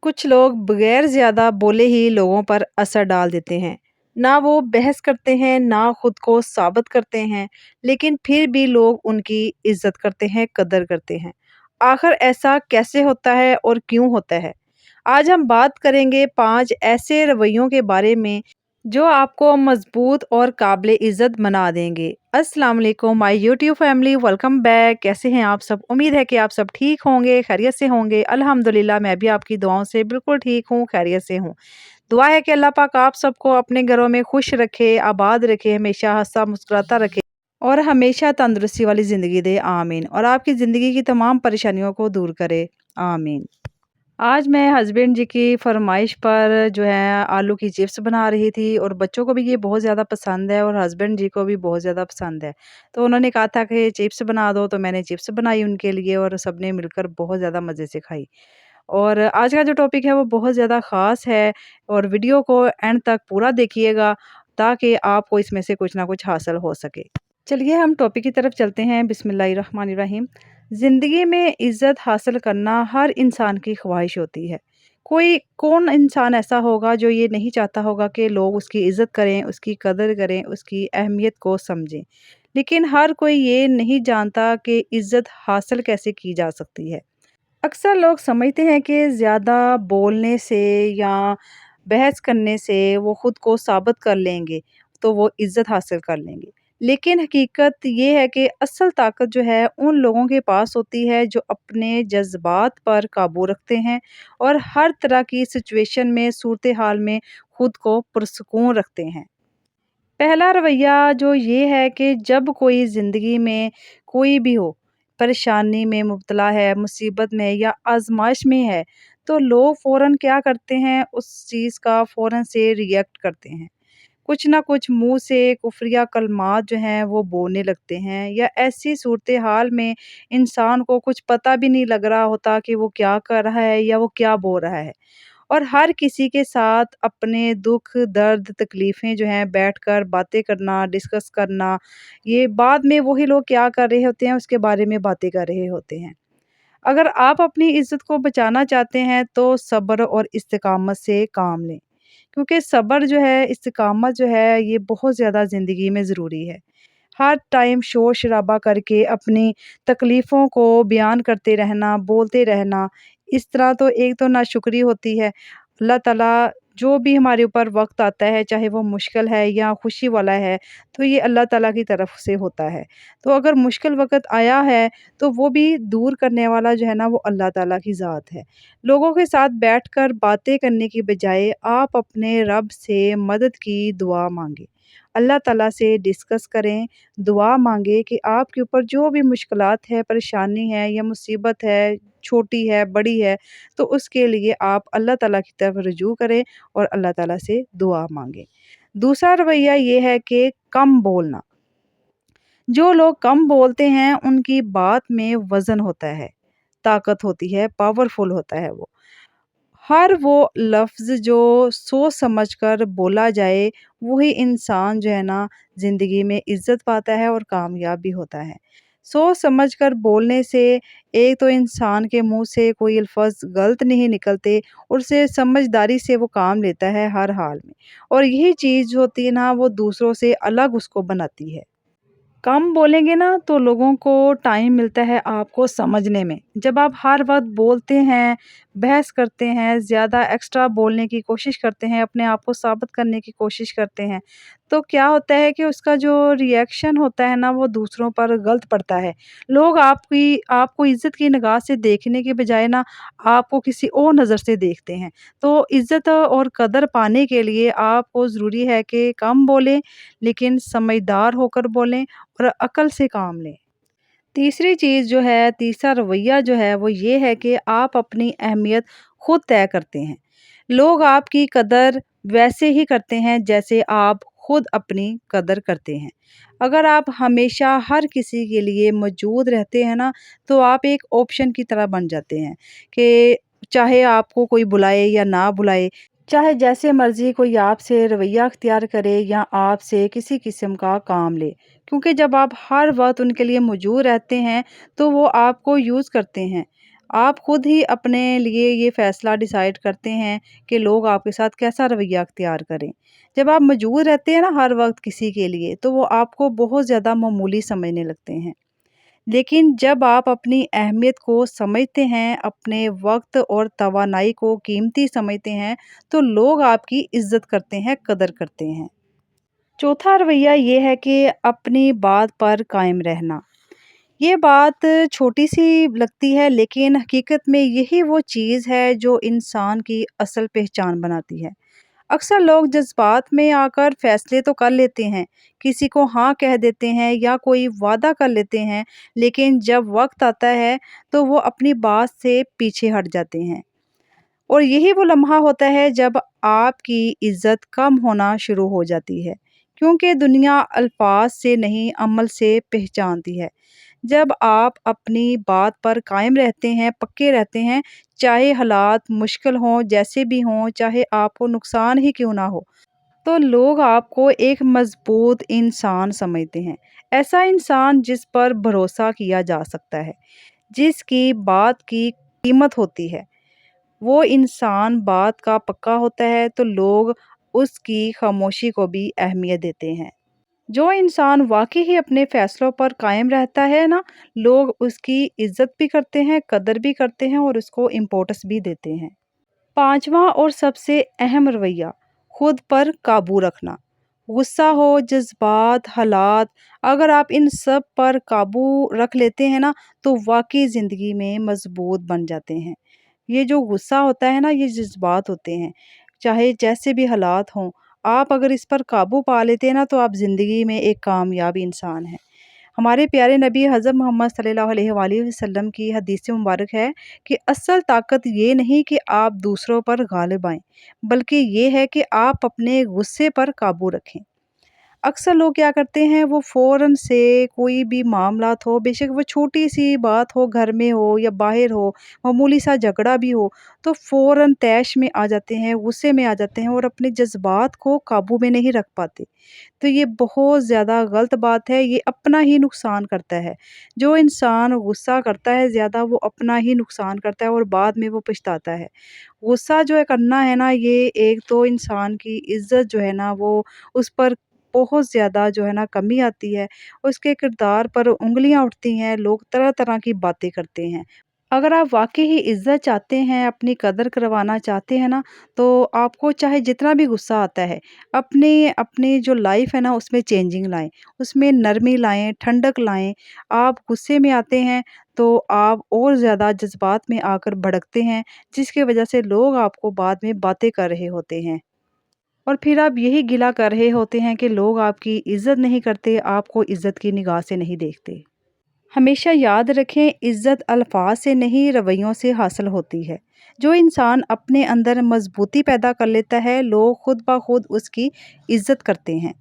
کچھ لوگ بغیر زیادہ بولے ہی لوگوں پر اثر ڈال دیتے ہیں۔ نہ وہ بحث کرتے ہیں، نہ خود کو ثابت کرتے ہیں، لیکن پھر بھی لوگ ان کی عزت کرتے ہیں، قدر کرتے ہیں۔ آخر ایسا کیسے ہوتا ہے اور کیوں ہوتا ہے؟ آج ہم بات کریں گے 5 ایسے رویوں کے بارے میں جو آپ کو مضبوط اور قابل عزت بنا دیں گے۔ السلام علیکم مائی یوٹیوب فیملی، ویلکم بیک۔ کیسے ہیں آپ سب؟ امید ہے کہ آپ سب ٹھیک ہوں گے، خیریت سے ہوں گے۔ الحمدللہ میں بھی آپ کی دعاؤں سے بالکل ٹھیک ہوں، خیریت سے ہوں۔ دعا ہے کہ اللہ پاک آپ سب کو اپنے گھروں میں خوش رکھے، آباد رکھے، ہمیشہ ہنستا مسکراتا رکھے اور ہمیشہ تندرستی والی زندگی دے، آمین۔ اور آپ کی زندگی کی تمام پریشانیوں کو دور کرے، آمین۔ آج میں ہسبینڈ جی کی فرمائش پر جو ہے آلو کی چپس بنا رہی تھی، اور بچوں کو بھی یہ بہت زیادہ پسند ہے اور ہسبینڈ جی کو بھی بہت زیادہ پسند ہے۔ تو انہوں نے کہا تھا کہ چپس بنا دو، تو میں نے چپس بنائی ان کے لیے، اور سب نے مل کر بہت زیادہ مزے سے کھائی۔ اور آج کا جو ٹاپک ہے وہ بہت زیادہ خاص ہے، اور ویڈیو کو اینڈ تک پورا دیکھیے گا تاکہ آپ کو اس میں سے کچھ نہ کچھ حاصل ہو سکے۔ چلیے ہم ٹاپک کی طرف چلتے ہیں۔ بسم اللہ الرحمن الرحیم۔ زندگی میں عزت حاصل کرنا ہر انسان کی خواہش ہوتی ہے۔ کون انسان ایسا ہوگا جو یہ نہیں چاہتا ہوگا کہ لوگ اس کی عزت کریں، اس کی قدر کریں، اس کی اہمیت کو سمجھیں۔ لیکن ہر کوئی یہ نہیں جانتا کہ عزت حاصل کیسے کی جا سکتی ہے۔ اکثر لوگ سمجھتے ہیں کہ زیادہ بولنے سے یا بحث کرنے سے وہ خود کو ثابت کر لیں گے تو وہ عزت حاصل کر لیں گے، لیکن حقیقت یہ ہے کہ اصل طاقت جو ہے ان لوگوں کے پاس ہوتی ہے جو اپنے جذبات پر قابو رکھتے ہیں اور ہر طرح کی سچویشن میں، صورتحال میں خود کو پرسکون رکھتے ہیں۔ پہلا رویہ جو یہ ہے کہ جب کوئی زندگی میں کوئی بھی ہو، پریشانی میں مبتلا ہے، مصیبت میں یا آزمائش میں ہے، تو لوگ فوراً کیا کرتے ہیں؟ اس چیز کا فوراً سے ریئیکٹ کرتے ہیں۔ کچھ نہ کچھ منہ سے کفریہ کلمات جو ہیں وہ بولنے لگتے ہیں، یا ایسی صورتحال میں انسان کو کچھ پتہ بھی نہیں لگ رہا ہوتا کہ وہ کیا کر رہا ہے یا وہ کیا بول رہا ہے۔ اور ہر کسی کے ساتھ اپنے دکھ، درد، تکلیفیں جو ہیں بیٹھ کر باتیں کرنا، ڈسکس کرنا، یہ بعد میں وہی لوگ کیا کر رہے ہوتے ہیں اس کے بارے میں باتیں کر رہے ہوتے ہیں۔ اگر آپ اپنی عزت کو بچانا چاہتے ہیں تو صبر اور استقامت سے کام لیں، کیونکہ صبر جو ہے، استقامت جو ہے، یہ بہت زیادہ زندگی میں ضروری ہے۔ ہر ٹائم شور شرابہ کر کے اپنی تکلیفوں کو بیان کرتے رہنا، بولتے رہنا، اس طرح تو ایک تو ناشکری ہوتی ہے۔ اللہ تعالیٰ جو بھی ہمارے اوپر وقت آتا ہے، چاہے وہ مشکل ہے یا خوشی والا ہے، تو یہ اللہ تعالیٰ کی طرف سے ہوتا ہے۔ تو اگر مشکل وقت آیا ہے تو وہ بھی دور کرنے والا جو ہے نا، وہ اللہ تعالیٰ کی ذات ہے۔ لوگوں کے ساتھ بیٹھ کر باتیں کرنے کی بجائے آپ اپنے رب سے مدد کی دعا مانگیں، اللہ تعالیٰ سے ڈسکس کریں، دعا مانگیں کہ آپ کے اوپر جو بھی مشکلات ہے، پریشانی ہے یا مصیبت ہے، چھوٹی ہے، بڑی ہے، تو اس کے لیے آپ اللہ تعالیٰ کی طرف رجوع کریں اور اللہ تعالیٰ سے دعا مانگیں۔ دوسرا رویہ یہ ہے کہ کم بولنا۔ جو لوگ کم بولتے ہیں ان کی بات میں وزن ہوتا ہے، طاقت ہوتی ہے، پاورفل ہوتا ہے وہ۔ ہر وہ لفظ جو سوچ سمجھ کر بولا جائے، وہی انسان جو ہے نا زندگی میں عزت پاتا ہے اور کامیاب بھی ہوتا ہے۔ سوچ سمجھ کر بولنے سے ایک تو انسان کے منہ سے کوئی الفاظ غلط نہیں نکلتے، اور اسے سمجھداری سے وہ کام لیتا ہے ہر حال میں، اور یہی چیز جو ہوتی ہے نا وہ دوسروں سے الگ اس کو بناتی ہے۔ کم بولیں گے نا تو لوگوں کو ٹائم ملتا ہے آپ کو سمجھنے میں۔ جب آپ ہر وقت بولتے ہیں، بحث کرتے ہیں، زیادہ ایکسٹرا بولنے کی کوشش کرتے ہیں، اپنے آپ کو ثابت کرنے کی کوشش کرتے ہیں، تو کیا ہوتا ہے کہ اس کا جو ری ایکشن ہوتا ہے نا وہ دوسروں پر غلط پڑتا ہے۔ لوگ آپ کو عزت کی نگاہ سے دیکھنے کے بجائے نا آپ کو کسی اور نظر سے دیکھتے ہیں۔ تو عزت اور قدر پانے کے لیے آپ کو ضروری ہے کہ کم بولیں، لیکن سمجھدار ہو کر بولیں اور عقل سے کام لیں۔ تیسری چیز جو ہے، تیسرا رویہ جو ہے وہ یہ ہے کہ آپ اپنی اہمیت خود طے کرتے ہیں۔ لوگ آپ کی قدر ویسے ہی کرتے ہیں جیسے آپ خود اپنی قدر کرتے ہیں۔ اگر آپ ہمیشہ ہر کسی کے لیے موجود رہتے ہیں نا تو آپ ایک آپشن کی طرح بن جاتے ہیں کہ چاہے آپ کو کوئی بلائے یا نہ بلائے، چاہے جیسے مرضی کوئی آپ سے رویہ اختیار کرے یا آپ سے کسی قسم کا کام لے، کیونکہ جب آپ ہر وقت ان کے لیے موجود رہتے ہیں تو وہ آپ کو یوز کرتے ہیں۔ آپ خود ہی اپنے لیے یہ فیصلہ ڈیسائیڈ کرتے ہیں کہ لوگ آپ کے ساتھ کیسا رویہ اختیار کریں۔ جب آپ موجود رہتے ہیں نا ہر وقت کسی کے لیے، تو وہ آپ کو بہت زیادہ معمولی سمجھنے لگتے ہیں۔ لیکن جب آپ اپنی اہمیت کو سمجھتے ہیں، اپنے وقت اور توانائی کو قیمتی سمجھتے ہیں، تو لوگ آپ کی عزت کرتے ہیں، قدر کرتے ہیں۔ چوتھا رویہ یہ ہے کہ اپنی بات پر قائم رہنا۔ یہ بات چھوٹی سی لگتی ہے، لیکن حقیقت میں یہی وہ چیز ہے جو انسان کی اصل پہچان بناتی ہے۔ اکثر لوگ جذبات میں آ کر فیصلے تو کر لیتے ہیں، کسی کو ہاں کہہ دیتے ہیں یا کوئی وعدہ کر لیتے ہیں، لیکن جب وقت آتا ہے تو وہ اپنی بات سے پیچھے ہٹ جاتے ہیں۔ اور یہی وہ لمحہ ہوتا ہے جب آپ کی عزت کم ہونا شروع ہو جاتی ہے، کیونکہ دنیا الفاظ سے نہیں، عمل سے پہچانتی ہے۔ جب آپ اپنی بات پر قائم رہتے ہیں، پکے رہتے ہیں، چاہے حالات مشکل ہوں، جیسے بھی ہوں، چاہے آپ کو نقصان ہی کیوں نہ ہو، تو لوگ آپ کو ایک مضبوط انسان سمجھتے ہیں۔ ایسا انسان جس پر بھروسہ کیا جا سکتا ہے، جس کی بات کی قیمت ہوتی ہے۔ وہ انسان بات کا پکا ہوتا ہے تو لوگ اس کی خاموشی کو بھی اہمیت دیتے ہیں۔ جو انسان واقعی ہی اپنے فیصلوں پر قائم رہتا ہے نا، لوگ اس کی عزت بھی کرتے ہیں، قدر بھی کرتے ہیں اور اس کو امپورٹنس بھی دیتے ہیں۔ پانچواں اور سب سے اہم رویہ، خود پر قابو رکھنا۔ غصہ ہو، جذبات، حالات، اگر آپ ان سب پر قابو رکھ لیتے ہیں نا، تو واقعی زندگی میں مضبوط بن جاتے ہیں۔ یہ جو غصہ ہوتا ہے نا، یہ جذبات ہوتے ہیں، چاہے جیسے بھی حالات ہوں، آپ اگر اس پر قابو پا لیتے ہیں نا، تو آپ زندگی میں ایک کامیاب انسان ہیں۔ ہمارے پیارے نبی حضرت محمد صلی اللہ علیہ وآلہ وسلم کی حدیث مبارک ہے کہ اصل طاقت یہ نہیں کہ آپ دوسروں پر غالب آئیں، بلکہ یہ ہے کہ آپ اپنے غصے پر قابو رکھیں۔ اکثر لوگ کیا کرتے ہیں، وہ فوراً سے کوئی بھی معاملات ہو، بے شک وہ چھوٹی سی بات ہو، گھر میں ہو یا باہر ہو، معمولی سا جھگڑا بھی ہو، تو فوراً طیش میں آ جاتے ہیں، غصے میں آ جاتے ہیں اور اپنے جذبات کو قابو میں نہیں رکھ پاتے۔ تو یہ بہت زیادہ غلط بات ہے، یہ اپنا ہی نقصان کرتا ہے۔ جو انسان غصہ کرتا ہے زیادہ، وہ اپنا ہی نقصان کرتا ہے اور بعد میں وہ پچھتاتا ہے۔ غصہ جو ہے کرنا ہے نا، یہ ایک تو انسان کی عزت جو ہے نا، وہ اس پر بہت زیادہ جو ہے نا کمی آتی ہے، اس کے کردار پر انگلیاں اٹھتی ہیں، لوگ طرح طرح کی باتیں کرتے ہیں۔ اگر آپ واقعی ہی عزت چاہتے ہیں، اپنی قدر کروانا چاہتے ہیں نا، تو آپ کو چاہے جتنا بھی غصہ آتا ہے، اپنی جو لائف ہے نا، اس میں چینجنگ لائیں، اس میں نرمی لائیں، ٹھنڈک لائیں۔ آپ غصے میں آتے ہیں تو آپ اور زیادہ جذبات میں آ کر بھڑکتے ہیں، جس کی وجہ سے لوگ آپ کو بعد میں باتیں کر رہے ہوتے ہیں، اور پھر آپ یہی گلہ کر رہے ہوتے ہیں کہ لوگ آپ کی عزت نہیں کرتے، آپ کو عزت کی نگاہ سے نہیں دیکھتے۔ ہمیشہ یاد رکھیں، عزت الفاظ سے نہیں، رویوں سے حاصل ہوتی ہے۔ جو انسان اپنے اندر مضبوطی پیدا کر لیتا ہے، لوگ خود بخود اس کی عزت کرتے ہیں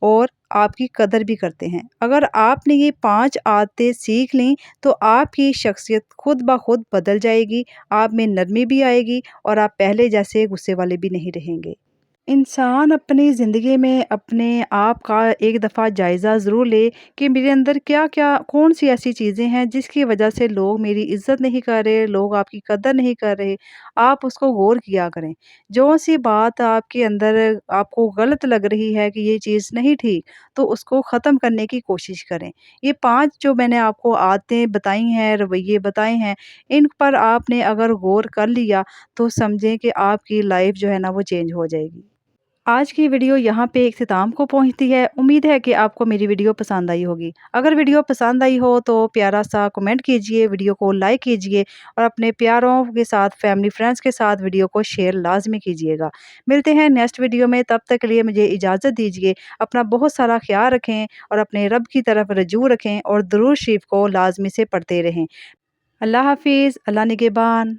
اور آپ کی قدر بھی کرتے ہیں۔ اگر آپ نے یہ 5 عادتیں سیکھ لیں، تو آپ کی شخصیت خود بخود بدل جائے گی، آپ میں نرمی بھی آئے گی اور آپ پہلے جیسے غصے والے بھی نہیں رہیں گے۔ انسان اپنی زندگی میں اپنے آپ کا ایک دفعہ جائزہ ضرور لے کہ میرے اندر کون سی ایسی چیزیں ہیں جس کی وجہ سے لوگ میری عزت نہیں کر رہے، لوگ آپ کی قدر نہیں کر رہے۔ آپ اس کو غور کیا کریں، جو سی بات آپ کے اندر آپ کو غلط لگ رہی ہے کہ یہ چیز نہیں ٹھیک، تو اس کو ختم کرنے کی کوشش کریں۔ یہ 5 جو میں نے آپ کو عادتیں بتائی ہیں، رویے بتائے ہیں، ان پر آپ نے اگر غور کر لیا تو سمجھیں کہ آپ کی لائف جو ہے نا وہ چینج ہو جائے گی۔ آج کی ویڈیو یہاں پہ اختتام کو پہنچتی ہے۔ امید ہے کہ آپ کو میری ویڈیو پسند آئی ہوگی۔ اگر ویڈیو پسند آئی ہو تو پیارا سا کمنٹ کیجئے، ویڈیو کو لائک کیجئے اور اپنے پیاروں کے ساتھ، فیملی فرینڈز کے ساتھ ویڈیو کو شیئر لازمی کیجئے گا۔ ملتے ہیں نیکسٹ ویڈیو میں، تب تک کے لیے مجھے اجازت دیجئے۔ اپنا بہت سارا خیال رکھیں اور اپنے رب کی طرف رجوع رکھیں اور درود شریف کو لازمی سے پڑھتے رہیں۔ اللہ حافظ، اللہ نگہبان۔